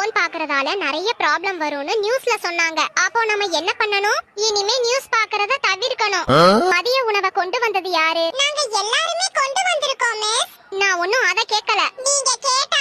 Phone பாக்குறதால நிறைய problem வரும்னு நியூஸ்ல சொன்னாங்க. அப்போ நம்ம என்ன பண்ணணும்? இனிமே நியூஸ் பாக்குறத தவிர்க்கணும். மதிய உணவை கொண்டு வந்தது யாரு? நாங்க எல்லாருமே கொண்டு வந்திருக்கோம் மிஸ். நான் ஒன்னும் அத கேட்கல. நீங்க கேட்ட